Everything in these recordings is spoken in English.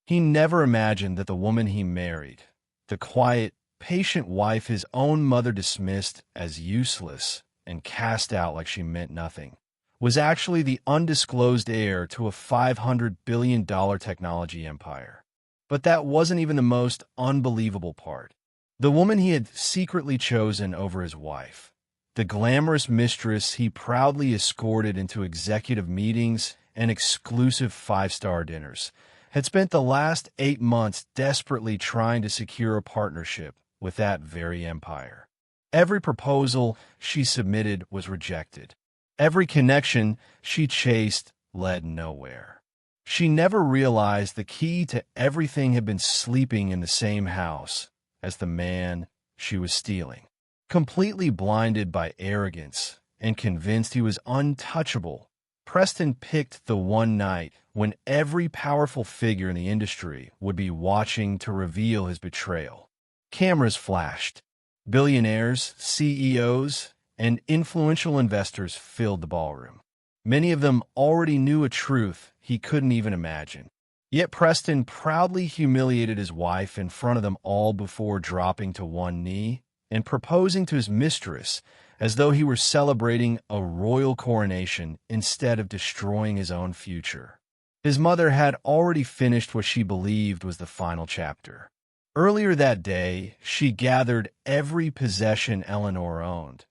He never imagined that the woman he married, the quiet, patient wife his own mother dismissed as useless and cast out like she meant nothing, was actually the undisclosed heir to a $500 billion technology empire. But that wasn't even the most unbelievable part. The woman he had secretly chosen over his wife, the glamorous mistress he proudly escorted into executive meetings and exclusive five-star dinners, had spent the last 8 months desperately trying to secure a partnership with that very empire. Every proposal she submitted was rejected. Every connection she chased led nowhere. She never realized the key to everything had been sleeping in the same house as the man she was stealing. Completely blinded by arrogance and convinced he was untouchable, Preston picked the one night when every powerful figure in the industry would be watching to reveal his betrayal. Cameras flashed. Billionaires, CEOs, and influential investors filled the ballroom. Many of them already knew a truth he couldn't even imagine. Yet Preston proudly humiliated his wife in front of them all before dropping to one knee and proposing to his mistress as though he were celebrating a royal coronation instead of destroying his own future. His mother had already finished what she believed was the final chapter. Earlier that day, she gathered every possession Eleanor owned,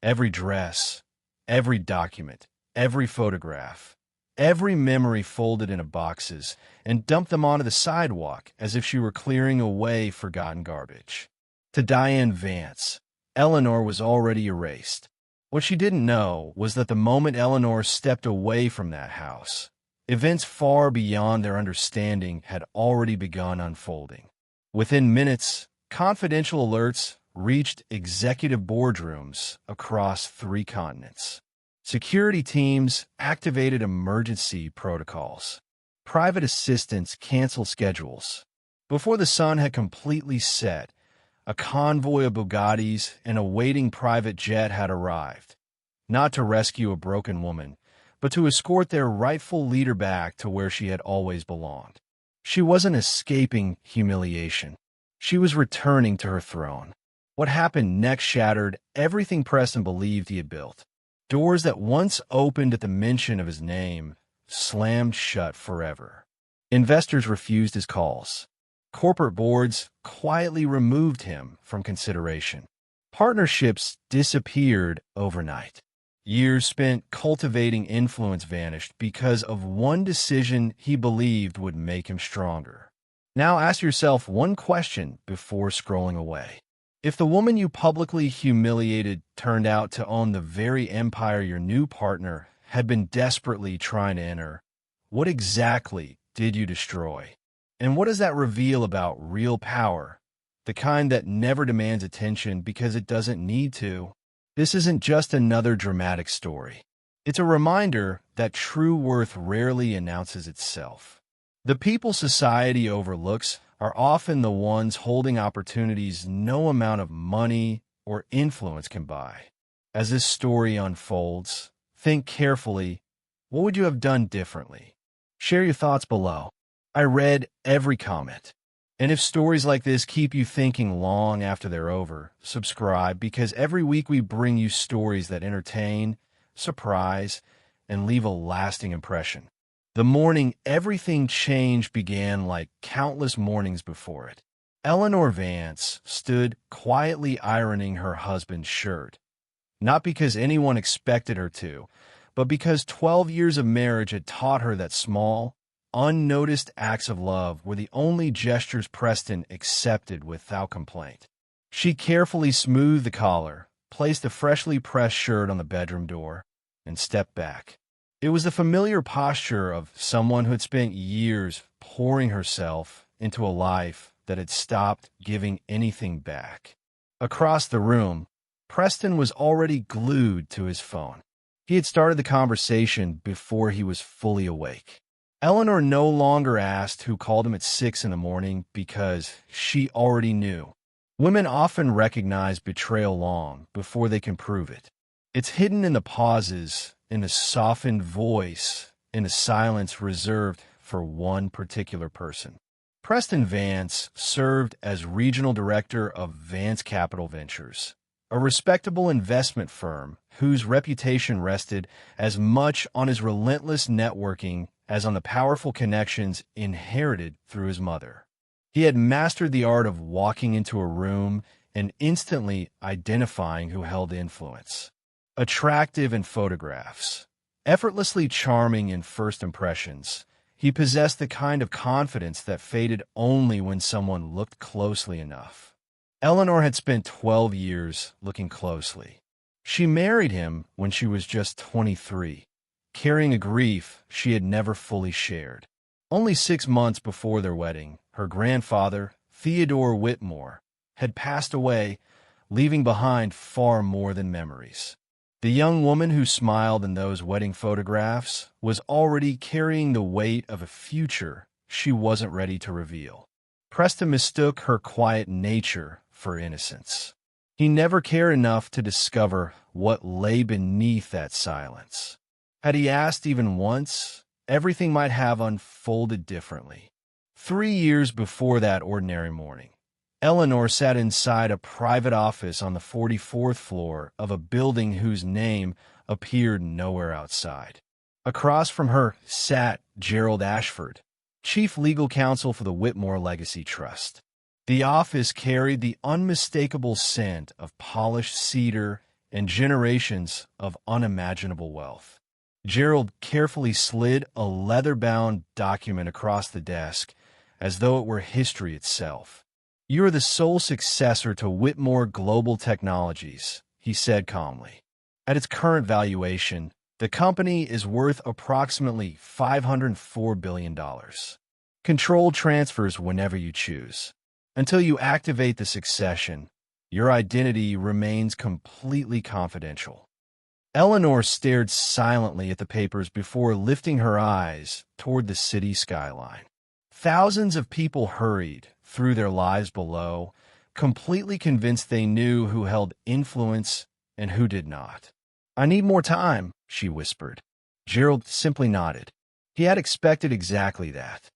every dress, every document, every photograph, every memory folded into boxes, and dumped them onto the sidewalk as if she were clearing away forgotten garbage. To Diane Vance, Eleanor was already erased. What she didn't know was that the moment Eleanor stepped away from that house, events far beyond their understanding had already begun unfolding. Within minutes, confidential alerts reached executive boardrooms across 3 continents. Security teams activated emergency protocols. Private assistants canceled schedules. Before the sun had completely set, a convoy of Bugattis and a waiting private jet had arrived, not to rescue a broken woman, but to escort their rightful leader back to where she had always belonged. She wasn't escaping humiliation. She was returning to her throne. What happened next shattered everything Preston believed he had built. Doors that once opened at the mention of his name slammed shut forever. Investors refused his calls. Corporate boards quietly removed him from consideration. Partnerships disappeared overnight. Years spent cultivating influence vanished because of one decision he believed would make him stronger. Now ask yourself one question before scrolling away. If the woman you publicly humiliated turned out to own the very empire your new partner had been desperately trying to enter, what exactly did you destroy? And what does that reveal about real power, the kind that never demands attention because it doesn't need to? This isn't just another dramatic story. It's a reminder that true worth rarely announces itself. The people society overlooks are often the ones holding opportunities no amount of money or influence can buy. As this story unfolds, think carefully, what would you have done differently? Share your thoughts below. I read every comment. And if stories like this keep you thinking long after they're over, subscribe because every week we bring you stories that entertain, surprise, and leave a lasting impression. The morning everything changed began like countless mornings before it. Eleanor Vance stood quietly ironing her husband's shirt, not because anyone expected her to, but because 12 years of marriage had taught her that small, unnoticed acts of love were the only gestures Preston accepted without complaint. She carefully smoothed the collar, placed the freshly pressed shirt on the bedroom door, and stepped back. It was the familiar posture of someone who had spent years pouring herself into a life that had stopped giving anything back. Across the room, Preston was already glued to his phone. He had started the conversation before he was fully awake. Eleanor no longer asked who called him at 6 in the morning because she already knew. Women often recognize betrayal long before they can prove it. It's hidden in the pauses, in a softened voice, in a silence reserved for one particular person. Preston Vance served as regional director of Vance Capital Ventures, a respectable investment firm whose reputation rested as much on his relentless networking as on the powerful connections inherited through his mother. He had mastered the art of walking into a room and instantly identifying who held influence. Attractive in photographs, effortlessly charming in first impressions, he possessed the kind of confidence that faded only when someone looked closely enough. Eleanor had spent 12 years looking closely. She married him when she was just 23, carrying a grief she had never fully shared. Only 6 months before their wedding, her grandfather, Theodore Whitmore, had passed away, leaving behind far more than memories. The young woman who smiled in those wedding photographs was already carrying the weight of a future she wasn't ready to reveal. Preston mistook her quiet nature for innocence. He never cared enough to discover what lay beneath that silence. Had he asked even once, everything might have unfolded differently. 3 years before that ordinary morning, Eleanor sat inside a private office on the 44th floor of a building whose name appeared nowhere outside. Across from her sat Gerald Ashford, chief legal counsel for the Whitmore Legacy Trust. The office carried the unmistakable scent of polished cedar and generations of unimaginable wealth. Gerald carefully slid a leather-bound document across the desk as though it were history itself. "You are the sole successor to Whitmore Global Technologies," he said calmly. "At its current valuation, the company is worth approximately $504 billion. Control transfers whenever you choose. Until you activate the succession, your identity remains completely confidential." Eleanor stared silently at the papers before lifting her eyes toward the city skyline. Thousands of people hurried through their lives below, completely convinced they knew who held influence and who did not. "I need more time," she whispered. Gerald simply nodded. He had expected exactly that.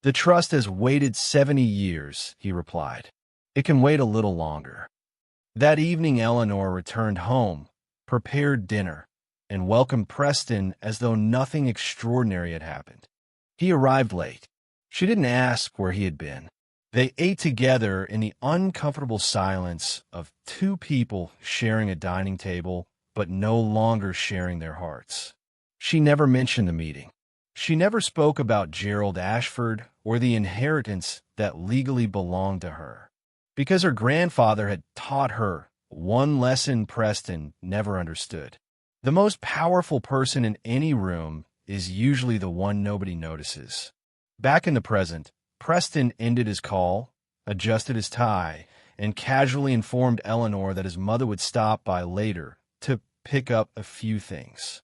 "The trust has waited 70 years," he replied. "It can wait a little longer." That evening, Eleanor returned home, prepared dinner, and welcomed Preston as though nothing extraordinary had happened. He arrived late. She didn't ask where he had been. They ate together in the uncomfortable silence of two people sharing a dining table, but no longer sharing their hearts. She never mentioned the meeting. She never spoke about Gerald Ashford or the inheritance that legally belonged to her, because her grandfather had taught her one lesson Preston never understood. The most powerful person in any room is usually the one nobody notices. Back in the present, Preston ended his call, adjusted his tie, and casually informed Eleanor that his mother would stop by later to pick up a few things.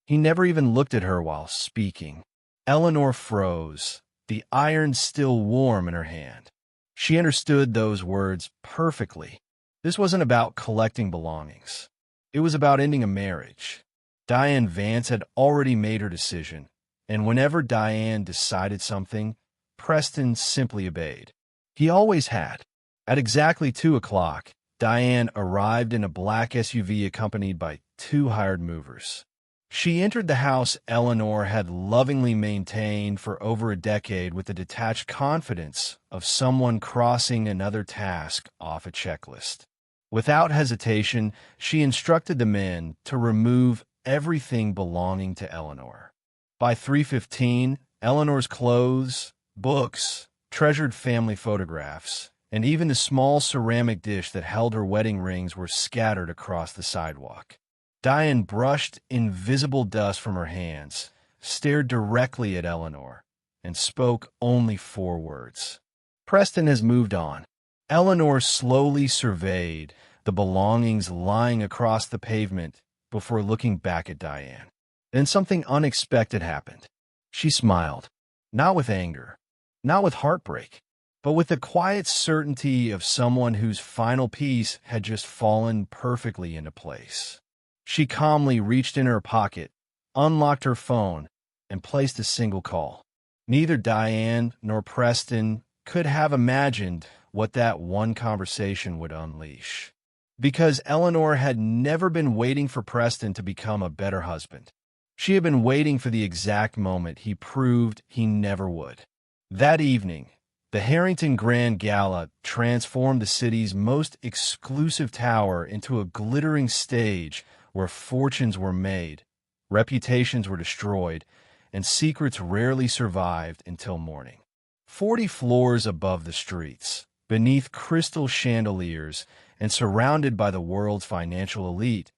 He never even looked at her while speaking. Eleanor froze, the iron still warm in her hand. She understood those words perfectly. This wasn't about collecting belongings. It was about ending a marriage. Diane Vance had already made her decision, and whenever Diane decided something, Preston simply obeyed. He always had. At exactly 2 o'clock, Diane arrived in a black SUV accompanied by 2 hired movers. She entered the house Eleanor had lovingly maintained for over a decade with the detached confidence of someone crossing another task off a checklist. Without hesitation, she instructed the men to remove everything belonging to Eleanor. By 3:15, Eleanor's clothes, books, treasured family photographs, and even the small ceramic dish that held her wedding rings were scattered across the sidewalk. Diane brushed invisible dust from her hands, stared directly at Eleanor, and spoke only 4 words. "Preston has moved on." Eleanor slowly surveyed the belongings lying across the pavement before looking back at Diane. Then something unexpected happened. She smiled, not with anger, not with heartbreak, but with the quiet certainty of someone whose final piece had just fallen perfectly into place. She calmly reached in her pocket, unlocked her phone, and placed a single call. Neither Diane nor Preston could have imagined what that one conversation would unleash. Because Eleanor had never been waiting for Preston to become a better husband. She had been waiting for the exact moment he proved he never would. That evening, the Harrington Grand Gala transformed the city's most exclusive tower into a glittering stage where fortunes were made, reputations were destroyed, and secrets rarely survived until morning. 40 floors above the streets, beneath crystal chandeliers and surrounded by the world's financial elite,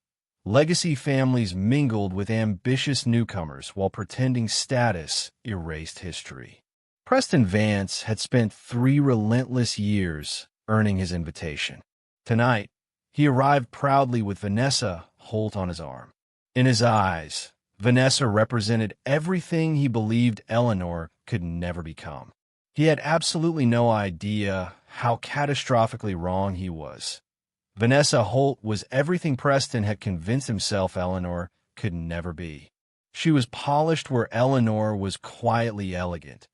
legacy families mingled with ambitious newcomers while pretending status erased history. Preston Vance had spent 3 relentless years earning his invitation. Tonight, he arrived proudly with Vanessa Holt on his arm. In his eyes, Vanessa represented everything he believed Eleanor could never become. He had absolutely no idea how catastrophically wrong he was. Vanessa Holt was everything Preston had convinced himself Eleanor could never be. She was polished where Eleanor was quietly elegant,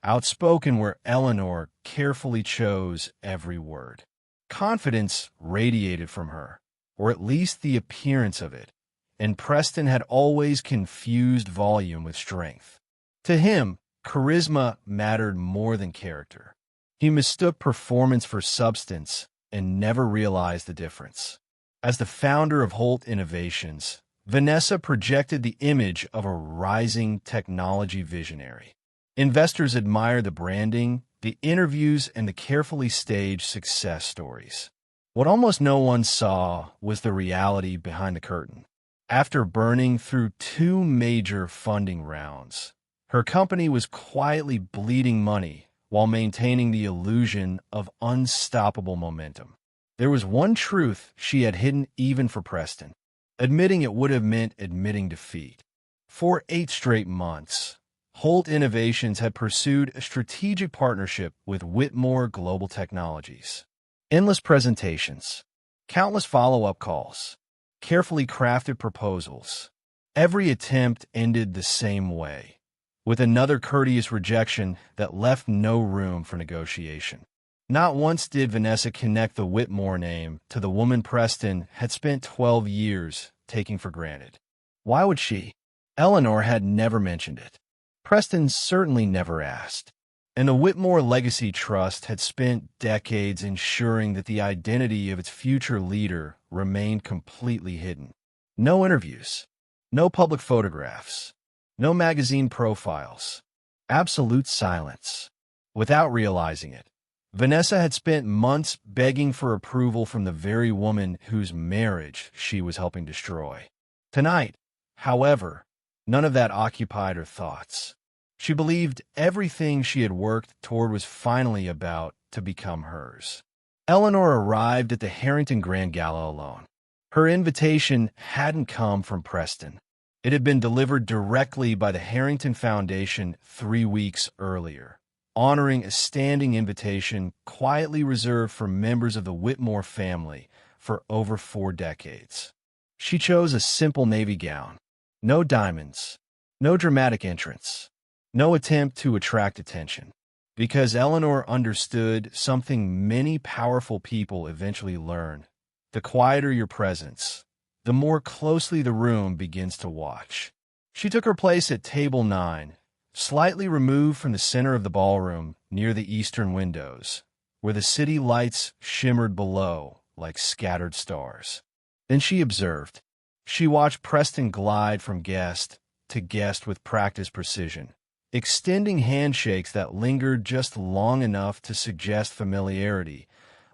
outspoken where Eleanor carefully chose every word. Confidence radiated from her, or at least the appearance of it, and Preston had always confused volume with strength. To him, charisma mattered more than character. He mistook performance for substance and never realized the difference. As the founder of Holt Innovations, Vanessa projected the image of a rising technology visionary. Investors admired the branding, the interviews, and the carefully staged success stories. What almost no one saw was the reality behind the curtain. After burning through 2 major funding rounds, her company was quietly bleeding money while maintaining the illusion of unstoppable momentum. There was one truth she had hidden even for Preston. Admitting it would have meant admitting defeat. For 8 straight months, Holt Innovations had pursued a strategic partnership with Whitmore Global Technologies. Endless presentations, countless follow-up calls, carefully crafted proposals. Every attempt ended the same way, with another courteous rejection that left no room for negotiation. Not once did Vanessa connect the Whitmore name to the woman Preston had spent 12 years taking for granted. Why would she? Eleanor had never mentioned it. Preston certainly never asked. And the Whitmore Legacy Trust had spent decades ensuring that the identity of its future leader remained completely hidden. No interviews, no public photographs, no magazine profiles, absolute silence. Without realizing it, Vanessa had spent months begging for approval from the very woman whose marriage she was helping destroy. Tonight, however, none of that occupied her thoughts. She believed everything she had worked toward was finally about to become hers. Eleanor arrived at the Harrington Grand Gala alone. Her invitation hadn't come from Preston. It had been delivered directly by the Harrington Foundation 3 weeks earlier, honoring a standing invitation quietly reserved for members of the Whitmore family for over 4 decades. She chose a simple navy gown. No diamonds, no dramatic entrance, no attempt to attract attention. Because Eleanor understood something many powerful people eventually learn. The quieter your presence, the more closely the room begins to watch. She took her place at table 9, slightly removed from the center of the ballroom near the eastern windows, where the city lights shimmered below like scattered stars. Then she observed. She watched Preston glide from guest to guest with practiced precision, extending handshakes that lingered just long enough to suggest familiarity,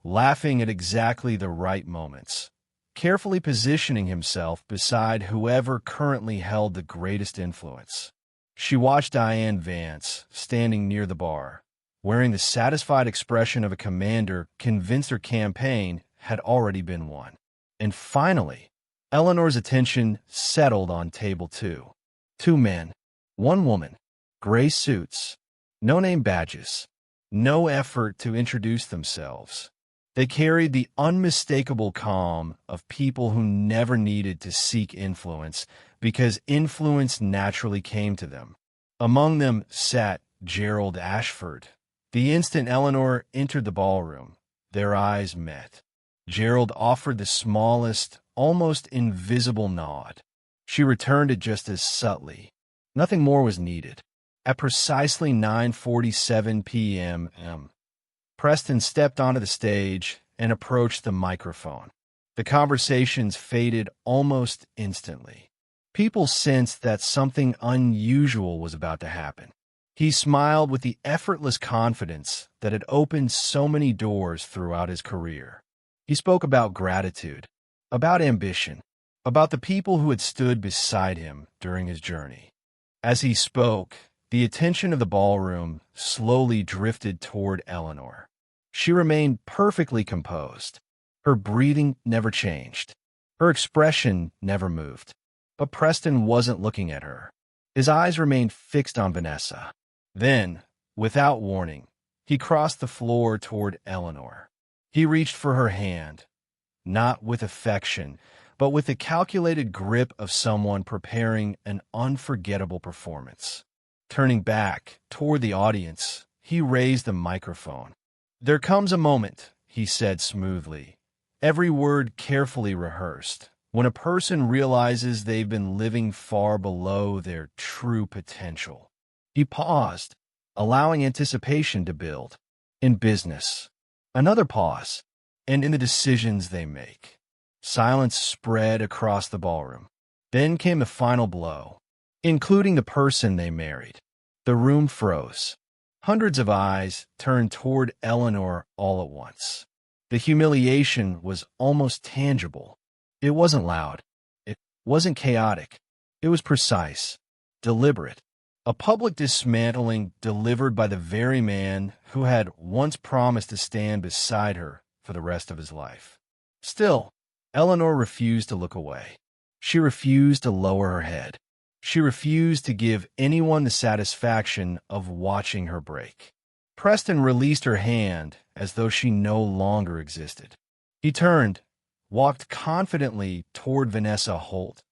laughing at exactly the right moments, carefully positioning himself beside whoever currently held the greatest influence. She watched Diane Vance, standing near the bar, wearing the satisfied expression of a commander convinced her campaign had already been won. And finally, Eleanor's attention settled on table 2. 2 men, 1 woman, gray suits, no name badges, no effort to introduce themselves. They carried the unmistakable calm of people who never needed to seek influence because influence naturally came to them. Among them sat Gerald Ashford, The instant Eleanor entered the ballroom, their eyes met. Gerald offered the smallest, almost invisible nod. She returned it just as subtly. Nothing more was needed. At precisely 9:47 p.m., Preston stepped onto the stage and approached the microphone. The conversations faded almost instantly. People sensed that something unusual was about to happen. He smiled with the effortless confidence that had opened so many doors throughout his career. He spoke about gratitude, about ambition, about the people who had stood beside him during his journey. As he spoke, the attention of the ballroom slowly drifted toward Eleanor. She remained perfectly composed. Her breathing never changed. Her expression never moved. But Preston wasn't looking at her. His eyes remained fixed on Vanessa. Then, without warning, he crossed the floor toward Eleanor. He reached for her hand, not with affection, but with the calculated grip of someone preparing an unforgettable performance. Turning back toward the audience, he raised the microphone. "There comes a moment," he said smoothly, every word carefully rehearsed, "when a person realizes they've been living far below their true potential." He paused, allowing anticipation to build. In business, another pause, and in the decisions they make. Silence spread across the ballroom. Then came the final blow, including the person they married. The room froze. Hundreds of eyes turned toward Eleanor all at once. The humiliation was almost tangible. It wasn't loud. It wasn't chaotic. It was precise, deliberate. A public dismantling delivered by the very man who had once promised to stand beside her for the rest of his life. Still, Eleanor refused to look away. She refused to lower her head. She refused to give anyone the satisfaction of watching her break. Preston released her hand as though she no longer existed. He turned, walked confidently toward Vanessa Holt,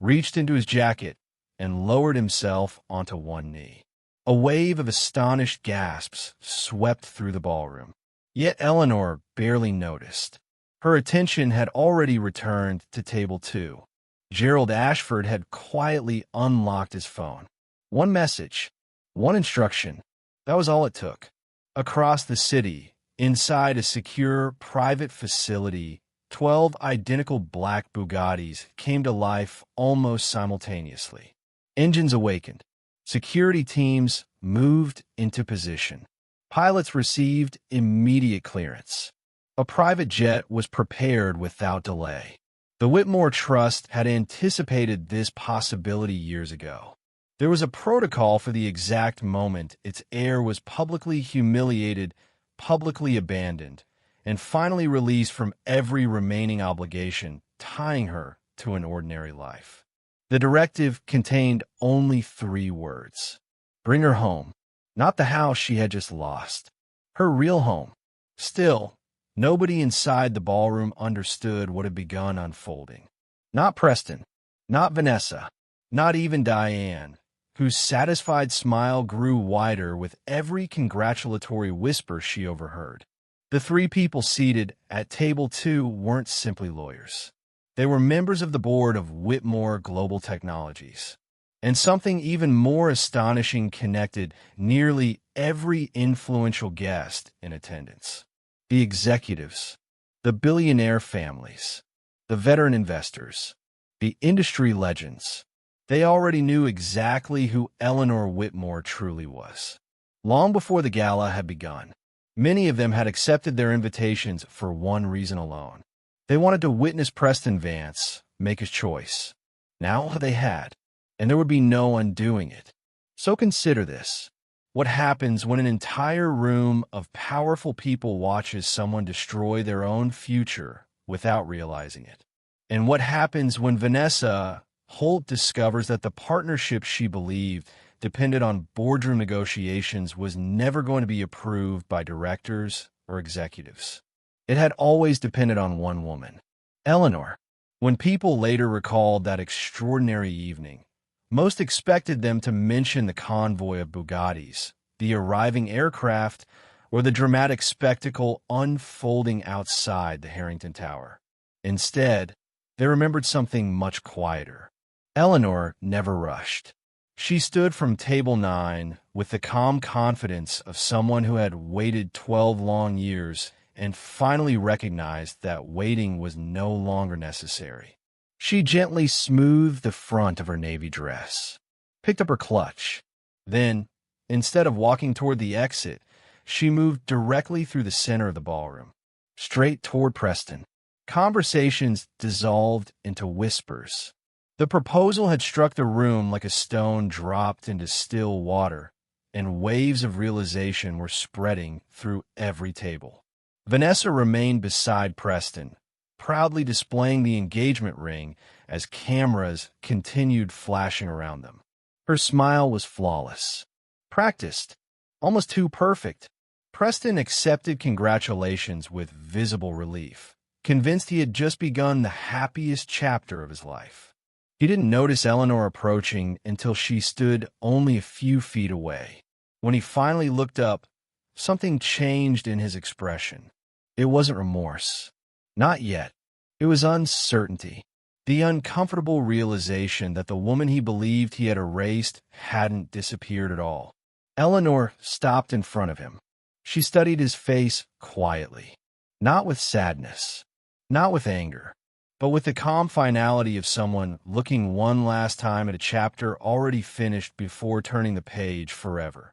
reached into his jacket, and lowered himself onto one knee. A wave of astonished gasps swept through the ballroom. Yet Eleanor barely noticed. Her attention had already returned to table 2. Gerald Ashford had quietly unlocked his phone. One message, one instruction, that was all it took. Across the city, inside a secure private facility, 12 identical black Bugattis came to life almost simultaneously. Engines awakened. Security teams moved into position. Pilots received immediate clearance. A private jet was prepared without delay. The Whitmore Trust had anticipated this possibility years ago. There was a protocol for the exact moment its heir was publicly humiliated, publicly abandoned, and finally released from every remaining obligation tying her to an ordinary life. The directive contained only 3 words. Bring her home. Not the house she had just lost. Her real home. Still, nobody inside the ballroom understood what had begun unfolding. Not Preston. Not Vanessa. Not even Diane, whose satisfied smile grew wider with every congratulatory whisper she overheard. The 3 people seated at table 2 weren't simply lawyers. They were members of the board of Whitmore Global Technologies. And something even more astonishing connected nearly every influential guest in attendance. The executives, the billionaire families, the veteran investors, the industry legends. They already knew exactly who Eleanor Whitmore truly was. Long before the gala had begun, many of them had accepted their invitations for one reason alone. They wanted to witness Preston Vance make his choice. Now they had, and there would be no undoing it. So consider this. What happens when an entire room of powerful people watches someone destroy their own future without realizing it? And what happens when Vanessa Holt discovers that the partnership she believed depended on boardroom negotiations was never going to be approved by directors or executives? It had always depended on one woman, Eleanor. When people later recalled that extraordinary evening, most expected them to mention the convoy of Bugattis, the arriving aircraft, or the dramatic spectacle unfolding outside the Harrington Tower. Instead, they remembered something much quieter. Eleanor never rushed. She stood from table 9 with the calm confidence of someone who had waited 12 long years and finally recognized that waiting was no longer necessary. She gently smoothed the front of her navy dress, picked up her clutch. Then, instead of walking toward the exit, she moved directly through the center of the ballroom, straight toward Preston. Conversations dissolved into whispers. The proposal had struck the room like a stone dropped into still water, and waves of realization were spreading through every table. Vanessa remained beside Preston, proudly displaying the engagement ring as cameras continued flashing around them. Her smile was flawless, practiced, almost too perfect. Preston accepted congratulations with visible relief, convinced he had just begun the happiest chapter of his life. He didn't notice Eleanor approaching until she stood only a few feet away. When he finally looked up, something changed in his expression. It wasn't remorse. Not yet. It was uncertainty. The uncomfortable realization that the woman he believed he had erased hadn't disappeared at all. Eleanor stopped in front of him. She studied his face quietly, not with sadness, not with anger, but with the calm finality of someone looking one last time at a chapter already finished before turning the page forever.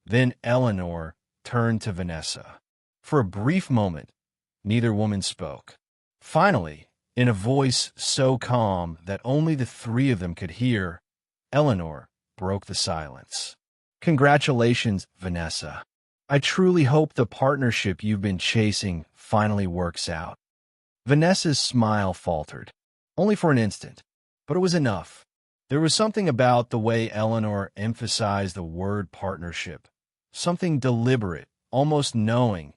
Then Eleanor turned to Vanessa. For a brief moment, neither woman spoke. Finally, in a voice so calm that only the three of them could hear, Eleanor broke the silence. "Congratulations, Vanessa. I truly hope the partnership you've been chasing finally works out." Vanessa's smile faltered, only for an instant, but it was enough. There was something about the way Eleanor emphasized the word partnership, something deliberate, almost knowing,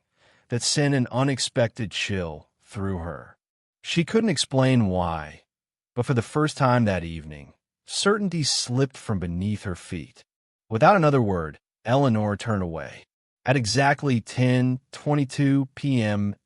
that sent an unexpected chill through her. She couldn't explain why, but for the first time that evening, certainty slipped from beneath her feet. Without another word, Eleanor turned away. At exactly 10:22 p.m.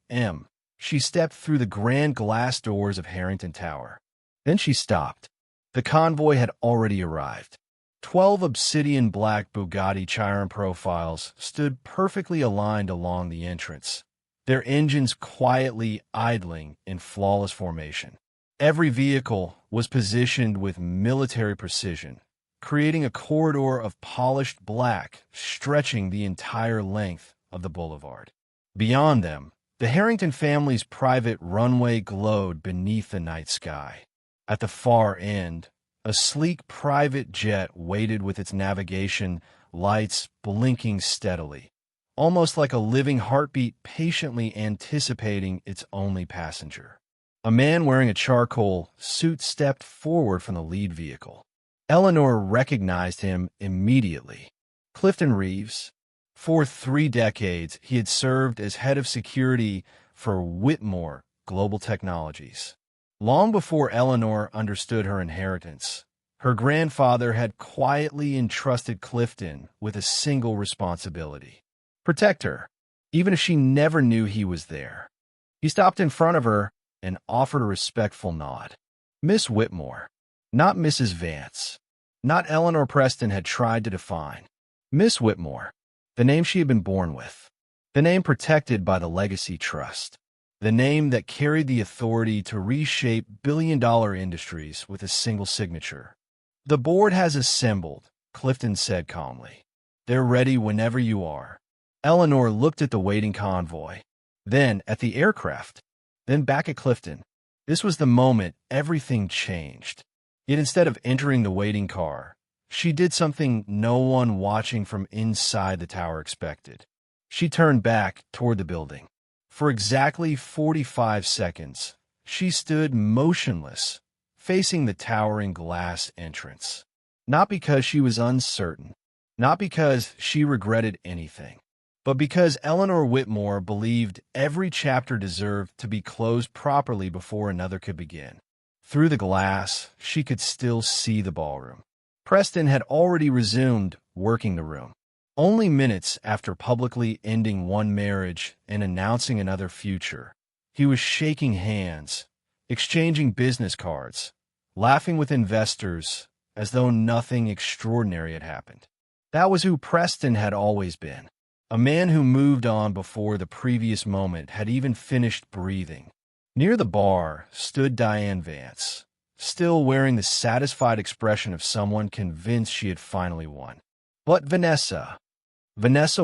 she stepped through the grand glass doors of Harrington Tower. Then she stopped. The convoy had already arrived. 12 obsidian black Bugatti Chiron profiles stood perfectly aligned along the entrance, their engines quietly idling in flawless formation. Every vehicle was positioned with military precision, creating a corridor of polished black stretching the entire length of the boulevard. Beyond them, the Harrington family's private runway glowed beneath the night sky. At the far end, a sleek private jet waited with its navigation lights blinking steadily, almost like a living heartbeat patiently anticipating its only passenger. A man wearing a charcoal suit stepped forward from the lead vehicle. Eleanor recognized him immediately. Clifton Reeves. For 3 decades, he had served as head of security for Whitmore Global Technologies. Long before Eleanor understood her inheritance, her grandfather had quietly entrusted Clifton with a single responsibility: protect her, even if she never knew he was there. He stopped in front of her and offered a respectful nod. Miss Whitmore, not Mrs. Vance, not Eleanor Preston had tried to define. Miss Whitmore, the name she had been born with, the name protected by the Legacy Trust, the name that carried the authority to reshape billion-dollar industries with a single signature. "The board has assembled," Clifton said calmly. "They're ready whenever you are." Eleanor looked at the waiting convoy, then at the aircraft, then back at Clifton. This was the moment everything changed. Yet instead of entering the waiting car, she did something no one watching from inside the tower expected. She turned back toward the building. For exactly 45 seconds, she stood motionless, facing the towering glass entrance. Not because she was uncertain, not because she regretted anything, but because Eleanor Whitmore believed every chapter deserved to be closed properly before another could begin. Through the glass, she could still see the ballroom. Preston had already resumed working the room. Only minutes after publicly ending one marriage and announcing another future, he was shaking hands, exchanging business cards, laughing with investors as though nothing extraordinary had happened. That was who Preston had always been, a man who moved on before the previous moment had even finished breathing. Near the bar stood Diane Vance, still wearing the satisfied expression of someone convinced she had finally won. But Vanessa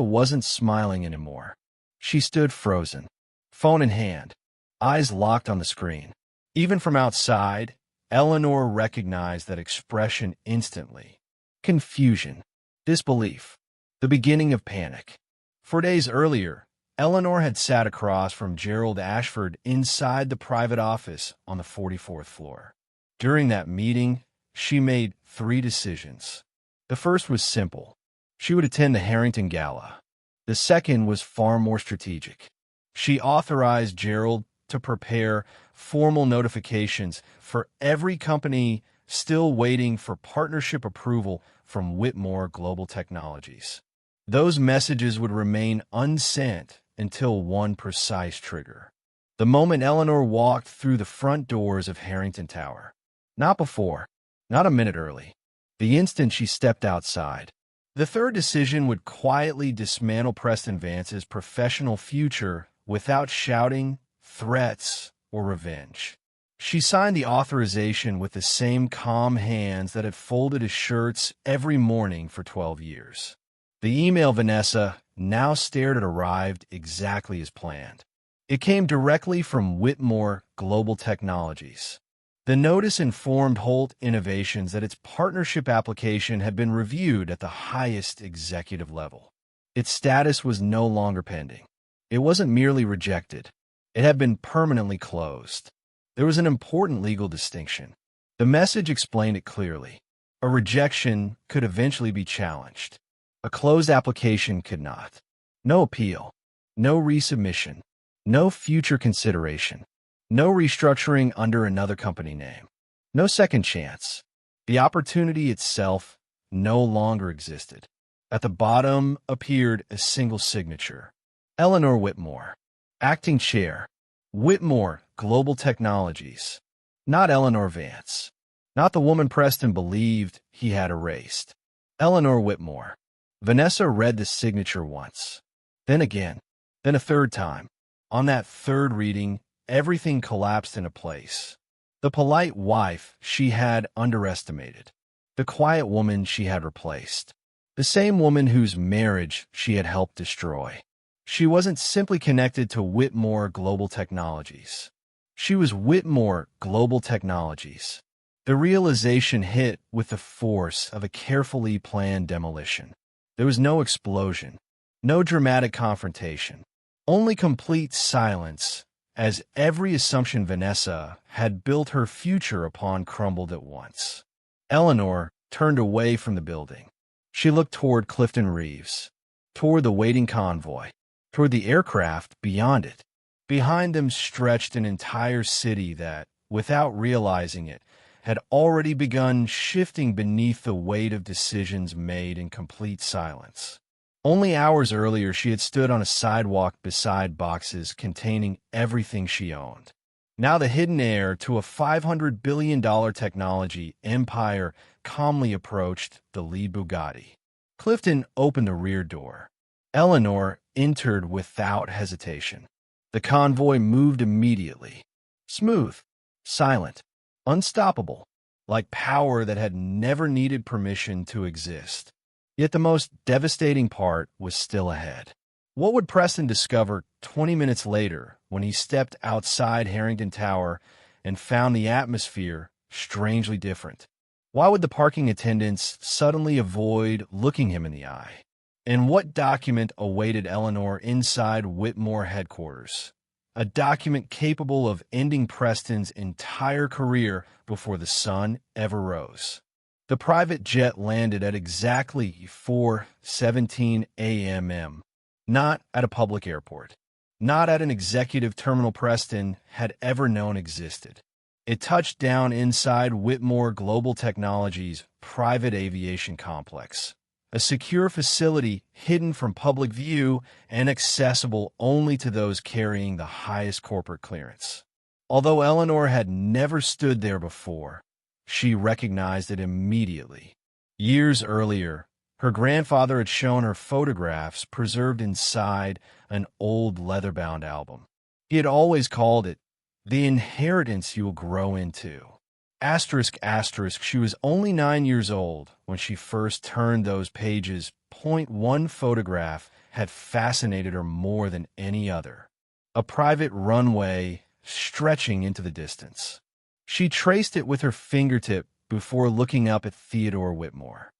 wasn't smiling anymore. She stood frozen, phone in hand, eyes locked on the screen. Even from outside, Eleanor recognized that expression instantly. Confusion, disbelief, the beginning of panic. 4 days earlier, Eleanor had sat across from Gerald Ashford inside the private office on the 44th floor. During that meeting, she made 3 decisions. The first was simple. She would attend the Harrington Gala. The second was far more strategic. She authorized Gerald to prepare formal notifications for every company still waiting for partnership approval from Whitmore Global Technologies. Those messages would remain unsent until one precise trigger. The moment Eleanor walked through the front doors of Harrington Tower. Not before, not a minute early. The instant she stepped outside. The third decision would quietly dismantle Preston Vance's professional future without shouting, threats, or revenge. She signed the authorization with the same calm hands that had folded his shirts every morning for 12 years. The email Vanessa now stared at arrived exactly as planned. It came directly from Whitmore Global Technologies. The notice informed Holt Innovations that its partnership application had been reviewed at the highest executive level. Its status was no longer pending. It wasn't merely rejected. It had been permanently closed. There was an important legal distinction. The message explained it clearly. A rejection could eventually be challenged. A closed application could not. No appeal. No resubmission. No future consideration. No restructuring under another company name. No second chance. The opportunity itself no longer existed. At the bottom appeared a single signature. Eleanor Whitmore, Acting Chair, Whitmore Global Technologies. Not Eleanor Vance. Not the woman Preston believed he had erased. Eleanor Whitmore. Vanessa read the signature once. Then again. Then a third time. On that third reading, everything collapsed into place. The polite wife she had underestimated. The quiet woman she had replaced. The same woman whose marriage she had helped destroy. She wasn't simply connected to Whitmore Global Technologies. She was Whitmore Global Technologies. The realization hit with the force of a carefully planned demolition. There was no explosion, no dramatic confrontation, only complete silence as every assumption Vanessa had built her future upon crumbled at once. Eleanor turned away from the building. She looked toward Clifton Reeves, toward the waiting convoy, toward the aircraft beyond it. Behind them stretched an entire city that, without realizing it, had already begun shifting beneath the weight of decisions made in complete silence. Only hours earlier, she had stood on a sidewalk beside boxes containing everything she owned. Now the hidden heir to a $500 billion technology empire calmly approached the lead Bugatti. Clifton opened the rear door. Eleanor entered without hesitation. The convoy moved immediately. Smooth, silent, unstoppable, like power that had never needed permission to exist. Yet the most devastating part was still ahead. What would Preston discover 20 minutes later when he stepped outside Harrington Tower and found the atmosphere strangely different? Why would the parking attendants suddenly avoid looking him in the eye? And what document awaited Eleanor inside Whitmore headquarters? A document capable of ending Preston's entire career before the sun ever rose. The private jet landed at exactly 4:17 a.m., not at a public airport, not at an executive terminal Preston had ever known existed. It touched down inside Whitmore Global Technologies' private aviation complex, a secure facility hidden from public view and accessible only to those carrying the highest corporate clearance. Although Eleanor had never stood there before, she recognized it immediately. Years earlier, her grandfather had shown her photographs preserved inside an old leather-bound album. He had always called it the inheritance you will grow into. Asterisk, asterisk, she was only 9 years old when she first turned those pages. One photograph had fascinated her more than any other. A private runway stretching into the distance. She traced it with her fingertip before looking up at Theodore Whitmore.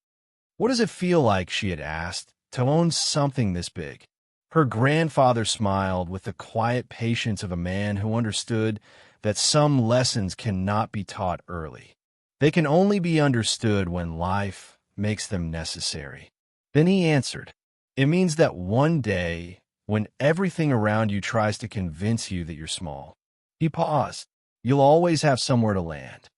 "What does it feel like," she had asked, "to own something this big?" Her grandfather smiled with the quiet patience of a man who understood that some lessons cannot be taught early. They can only be understood when life makes them necessary. Then he answered, "It means that one day, when everything around you tries to convince you that you're small," he paused, "you'll always have somewhere to land."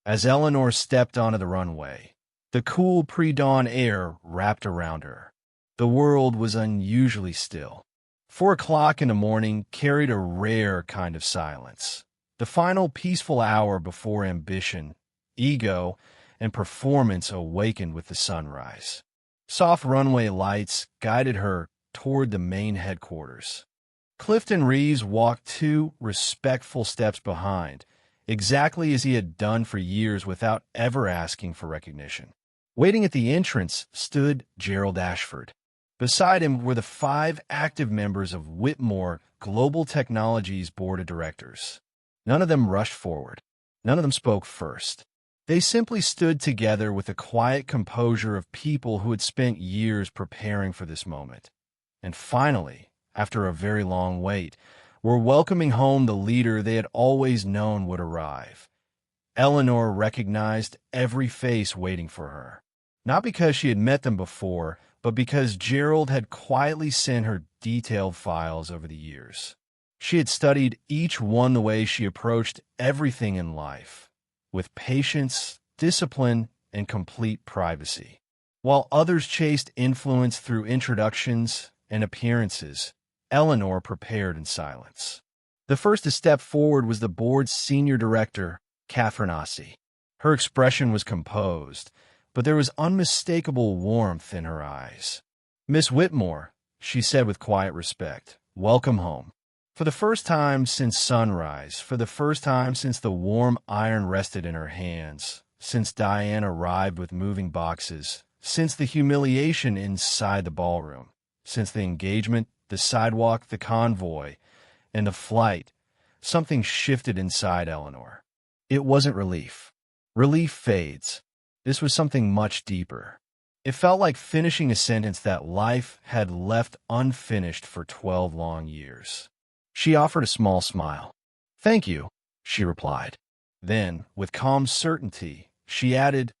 As Eleanor stepped onto the runway, the cool pre-dawn air wrapped around her. The world was unusually still. 4 o'clock in the morning carried a rare kind of silence. The final peaceful hour before ambition, ego, and performance awakened with the sunrise. Soft runway lights guided her toward the main headquarters. Clifton Reeves walked 2 respectful steps behind, exactly as he had done for years without ever asking for recognition. Waiting at the entrance stood Gerald Ashford. Beside him were the 5 active members of Whitmore Global Technologies Board of Directors. None of them rushed forward. None of them spoke first. They simply stood together with the quiet composure of people who had spent years preparing for this moment. And finally, after a very long wait, were welcoming home the leader they had always known would arrive. Eleanor recognized every face waiting for her, not because she had met them before, but because Gerald had quietly sent her detailed files over the years. She had studied each one the way she approached everything in life, with patience, discipline, and complete privacy. While others chased influence through introductions and appearances, Eleanor prepared in silence. The first to step forward was the board's senior director, Catherine Ossie. Her expression was composed, but there was unmistakable warmth in her eyes. "Miss Whitmore," she said with quiet respect, "welcome home. For the first time since sunrise, for the first time since the warm iron rested in her hands, since Diane arrived with moving boxes, since the humiliation inside the ballroom, since the engagement, the sidewalk, the convoy, and the flight, something shifted inside Eleanor. It wasn't relief. Relief fades. This was something much deeper. It felt like finishing a sentence that life had left unfinished for 12 long years. She offered a small smile. "Thank you," she replied. Then, with calm certainty, she added,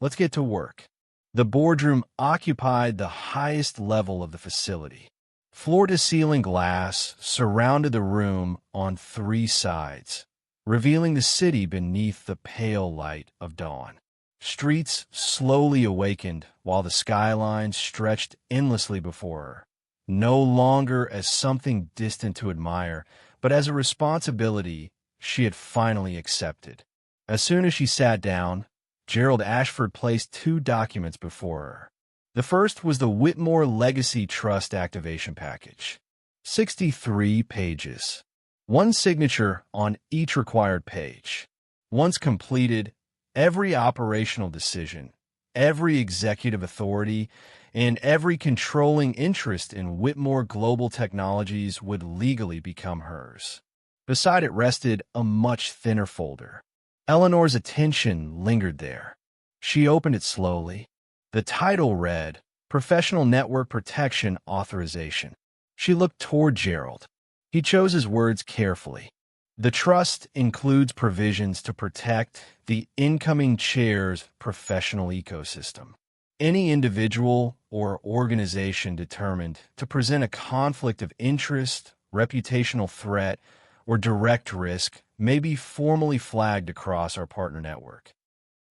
"Let's get to work." The boardroom occupied the highest level of the facility. Floor-to-ceiling glass surrounded the room on 3 sides, revealing the city beneath the pale light of dawn. Streets slowly awakened while the skyline stretched endlessly before her, no longer as something distant to admire, but as a responsibility she had finally accepted. As soon as she sat down, Gerald Ashford placed 2 documents before her. The first was the Whitmore Legacy Trust Activation Package. 63 pages. 1 signature on each required page. Once completed, every operational decision, every executive authority, and every controlling interest in Whitmore Global Technologies would legally become hers. Beside it rested a much thinner folder. Eleanor's attention lingered there. She opened it slowly. The title read, Professional Network Protection Authorization. She looked toward Gerald. He chose his words carefully. The trust includes provisions to protect the incoming chair's professional ecosystem. Any individual or organization determined to present a conflict of interest, reputational threat, or direct risk may be formally flagged across our partner network.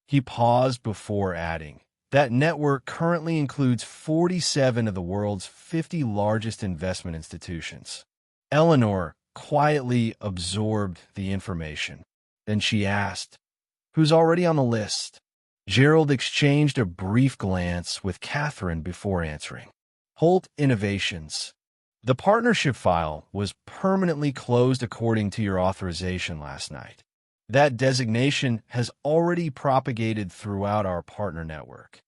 He paused before adding, That network currently includes 47 of the world's 50 largest investment institutions. Eleanor quietly absorbed the information. Then she asked, "Who's already on the list?" Gerald exchanged a brief glance with Catherine before answering. Holt Innovations. The partnership file was permanently closed according to your authorization last night. That designation has already propagated throughout our partner network.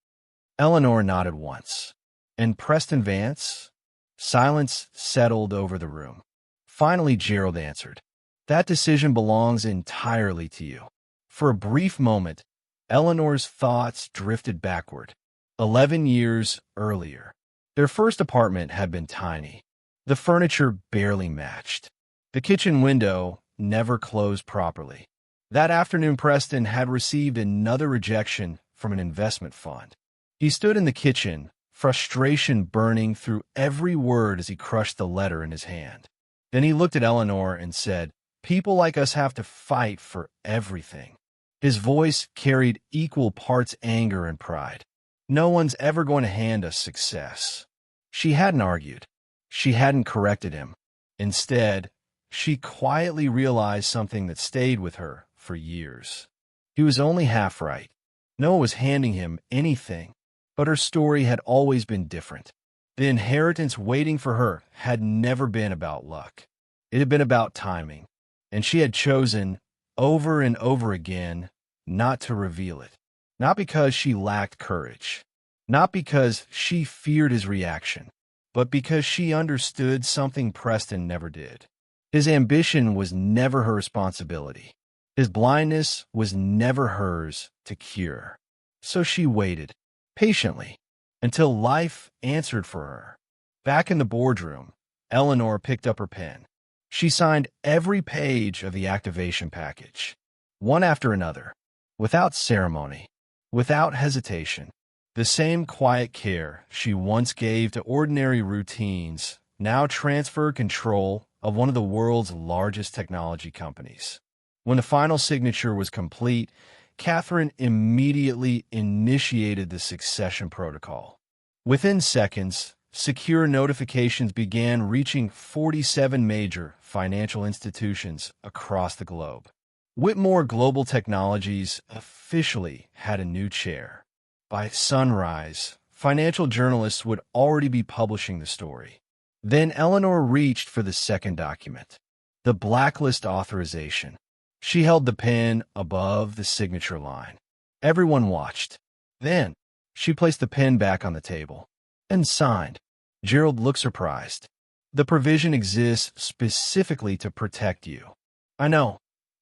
Eleanor nodded once. And Preston Vance? Silence settled over the room. Finally, Gerald answered, "That decision belongs entirely to you." For a brief moment, Eleanor's thoughts drifted backward. 11 years earlier, their first apartment had been tiny. The furniture barely matched. The kitchen window never closed properly. That afternoon, Preston had received another rejection from an investment fund. He stood in the kitchen, frustration burning through every word as he crushed the letter in his hand. Then he looked at Eleanor and said, "People like us have to fight for everything." His voice carried equal parts anger and pride. "No one's ever going to hand us success." She hadn't argued. She hadn't corrected him. Instead, she quietly realized something that stayed with her for years. He was only half right. No one was handing him anything, but her story had always been different. The inheritance waiting for her had never been about luck. It had been about timing, and she had chosen, over and over again, not to reveal it. Not because she lacked courage, not because she feared his reaction, but because she understood something Preston never did. His ambition was never her responsibility. His blindness was never hers to cure. So she waited, patiently, until life answered for her. Back in the boardroom, Eleanor picked up her pen. She signed every page of the activation package, one after another, without ceremony, without hesitation. The same quiet care she once gave to ordinary routines now transferred control of one of the world's largest technology companies. When the final signature was complete, Catherine immediately initiated the succession protocol. Within seconds, secure notifications began reaching 47 major financial institutions across the globe. Whitmore Global Technologies officially had a new chair. By sunrise, financial journalists would already be publishing the story. Then Eleanor reached for the second document, the blacklist authorization. She held the pen above the signature line. Everyone watched. Then, she placed the pen back on the table and signed. Gerald looked surprised. "The provision exists specifically to protect you." "I know,"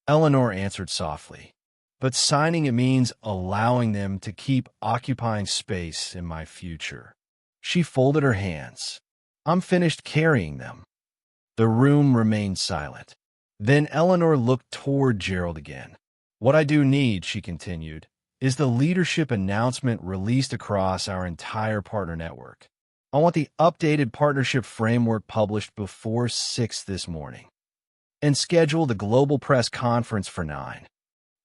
Eleanor answered softly. "But signing it means allowing them to keep occupying space in my future." She folded her hands. "I'm finished carrying them." The room remained silent. Then Eleanor looked toward Gerald again. "What I do need," she continued, "is the leadership announcement released across our entire partner network. I want the updated partnership framework published before 6 this morning. And schedule the global press conference for 9.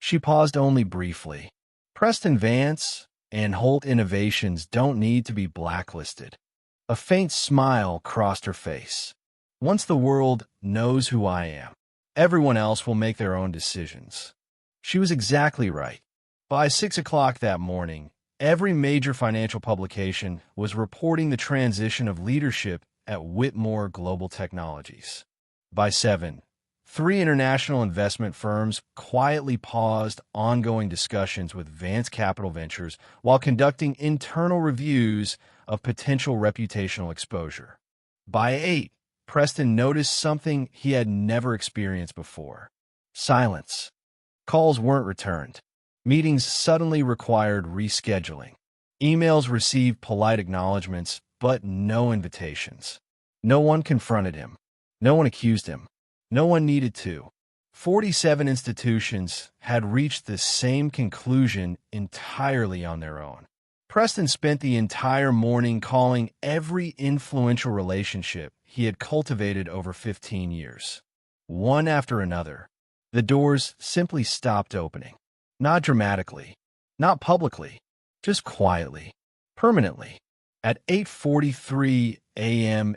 She paused only briefly. Preston Vance and Holt Innovations don't need to be blacklisted. A faint smile crossed her face. "Once the world knows who I am, everyone else will make their own decisions." She was exactly right. By 6 o'clock that morning, every major financial publication was reporting the transition of leadership at Whitmore Global Technologies. By 7, 3 international investment firms quietly paused ongoing discussions with Vance Capital Ventures while conducting internal reviews of potential reputational exposure. By 8, Preston noticed something he had never experienced before. Silence. Calls weren't returned. Meetings suddenly required rescheduling. Emails received polite acknowledgments, but no invitations. No one confronted him. No one accused him. No one needed to. 47 institutions had reached the same conclusion entirely on their own. Preston spent the entire morning calling every influential relationship he had cultivated over 15 years. One after another, the doors simply stopped opening. Not dramatically, not publicly, just quietly, permanently. At 8:43 a.m.,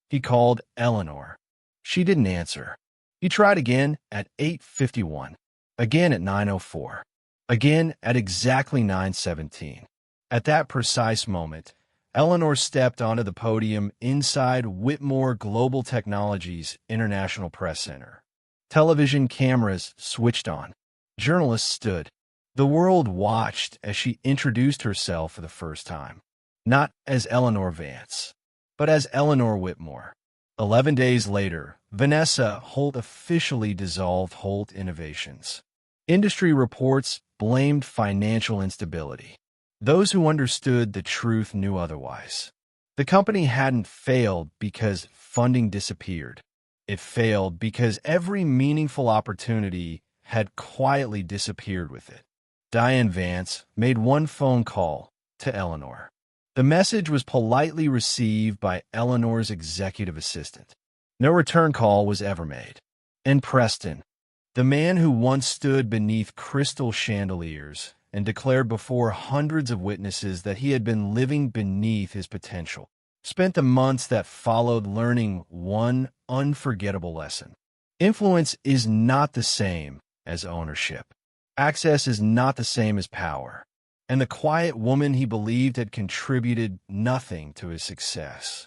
he called Eleanor. She didn't answer. He tried again at 8:51, again at 9:04, again at exactly 9:17. At that precise moment, Eleanor stepped onto the podium inside Whitmore Global Technologies International Press Center. Television cameras switched on. Journalists stood. The world watched as she introduced herself for the first time, not as Eleanor Vance, but as Eleanor Whitmore. 11 days later, Vanessa Holt officially dissolved Holt Innovations. Industry reports blamed financial instability. Those who understood the truth knew otherwise. The company hadn't failed because funding disappeared. It failed because every meaningful opportunity had quietly disappeared with it. Diane Vance made one phone call to Eleanor. The message was politely received by Eleanor's executive assistant. No return call was ever made. And Preston, the man who once stood beneath crystal chandeliers and declared before hundreds of witnesses that he had been living beneath his potential, spent the months that followed learning one unforgettable lesson. Influence is not the same as ownership. Access is not the same as power. And the quiet woman he believed had contributed nothing to his success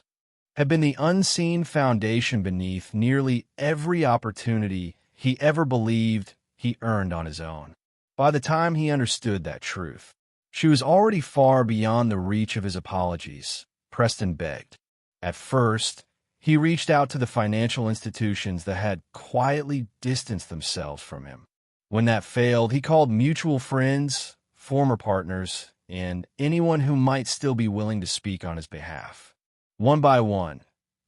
had been the unseen foundation beneath nearly every opportunity he ever believed he earned on his own. By the time he understood that truth, she was already far beyond the reach of his apologies. Preston begged. At first, he reached out to the financial institutions that had quietly distanced themselves from him. When that failed, he called mutual friends, former partners, and anyone who might still be willing to speak on his behalf. One by one,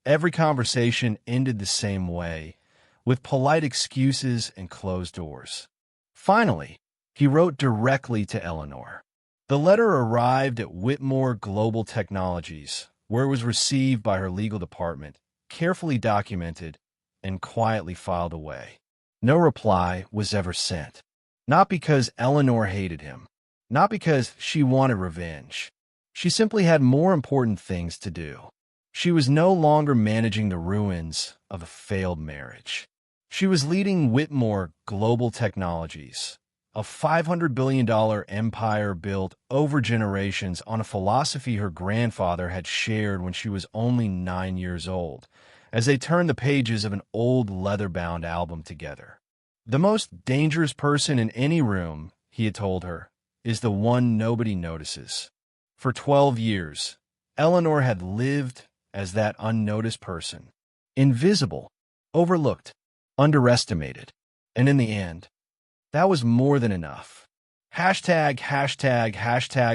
every conversation ended the same way, with polite excuses and closed doors. Finally, he wrote directly to Eleanor. The letter arrived at Whitmore Global Technologies, where it was received by her legal department, carefully documented, and quietly filed away. No reply was ever sent. Not because Eleanor hated him, not because she wanted revenge. She simply had more important things to do. She was no longer managing the ruins of a failed marriage. She was leading Whitmore Global Technologies, a $500 billion empire built over generations on a philosophy her grandfather had shared when she was only 9 years old, as they turned the pages of an old leather-bound album together. The most dangerous person in any room, he had told her, is the one nobody notices. For 12 years, Eleanor had lived as that unnoticed person, invisible, overlooked, underestimated, and in the end, that was more than enough. Hashtag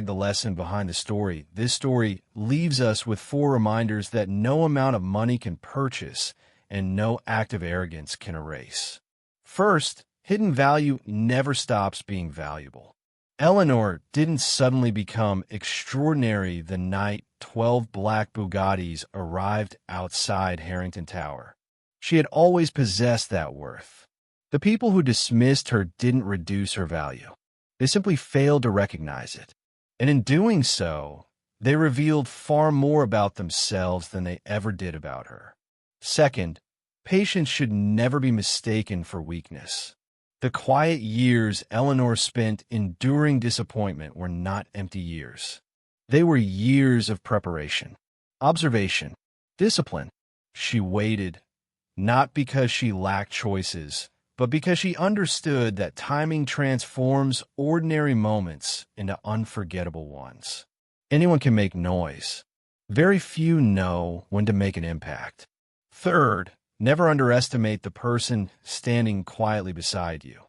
the lesson behind the story. This story leaves us with 4 reminders that no amount of money can purchase and no act of arrogance can erase. First, hidden value never stops being valuable. Eleanor didn't suddenly become extraordinary the night 12 black Bugattis arrived outside Harrington Tower. She had always possessed that worth. The people who dismissed her didn't reduce her value. They simply failed to recognize it. And in doing so, they revealed far more about themselves than they ever did about her. Second, patience should never be mistaken for weakness. The quiet years Eleanor spent enduring disappointment were not empty years. They were years of preparation, observation, discipline. She waited, not because she lacked choices, but because she understood that timing transforms ordinary moments into unforgettable ones. Anyone can make noise. Very few know when to make an impact. Third, never underestimate the person standing quietly beside you.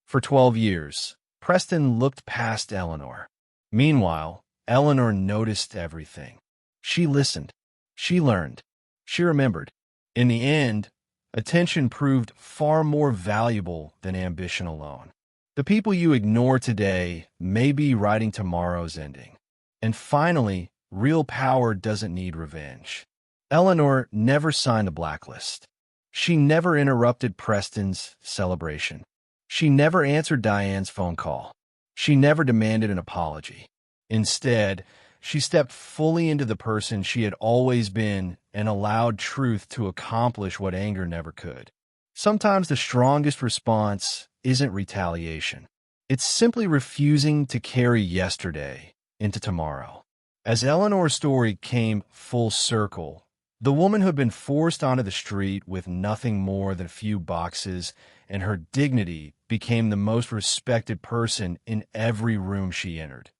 For 12 years, Preston looked past Eleanor. Meanwhile, Eleanor noticed everything. She listened. She learned. She remembered. In the end, attention proved far more valuable than ambition alone. The people you ignore today may be writing tomorrow's ending. And finally, real power doesn't need revenge. Eleanor never signed a blacklist. She never interrupted Preston's celebration. She never answered Diane's phone call. She never demanded an apology. Instead, she stepped fully into the person she had always been and allowed truth to accomplish what anger never could. Sometimes the strongest response isn't retaliation. It's simply refusing to carry yesterday into tomorrow. As Eleanor's story came full circle, the woman who had been forced onto the street with nothing more than a few boxes and her dignity became the most respected person in every room she entered.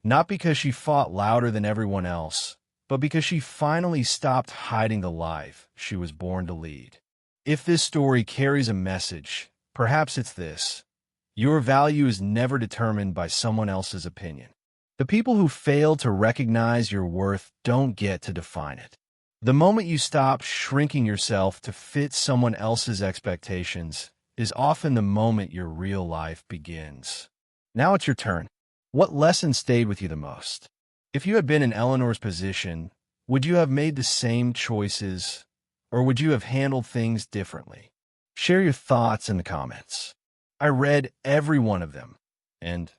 Not because she fought louder than everyone else, but because she finally stopped hiding the life she was born to lead. If this story carries a message, perhaps it's this: your value is never determined by someone else's opinion. The people who fail to recognize your worth don't get to define it. The moment you stop shrinking yourself to fit someone else's expectations is often the moment your real life begins. Now it's your turn. What lesson stayed with you the most? If you had been in Eleanor's position, would you have made the same choices, or would you have handled things differently? Share your thoughts in the comments. I read every one of them, and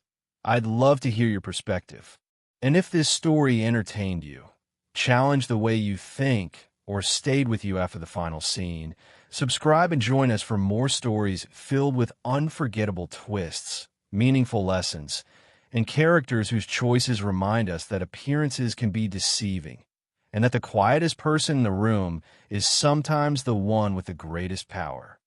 I'd love to hear your perspective. And if this story entertained you, challenged the way you think, or stayed with you after the final scene, subscribe and join us for more stories filled with unforgettable twists, meaningful lessons, and characters whose choices remind us that appearances can be deceiving, and that the quietest person in the room is sometimes the one with the greatest power.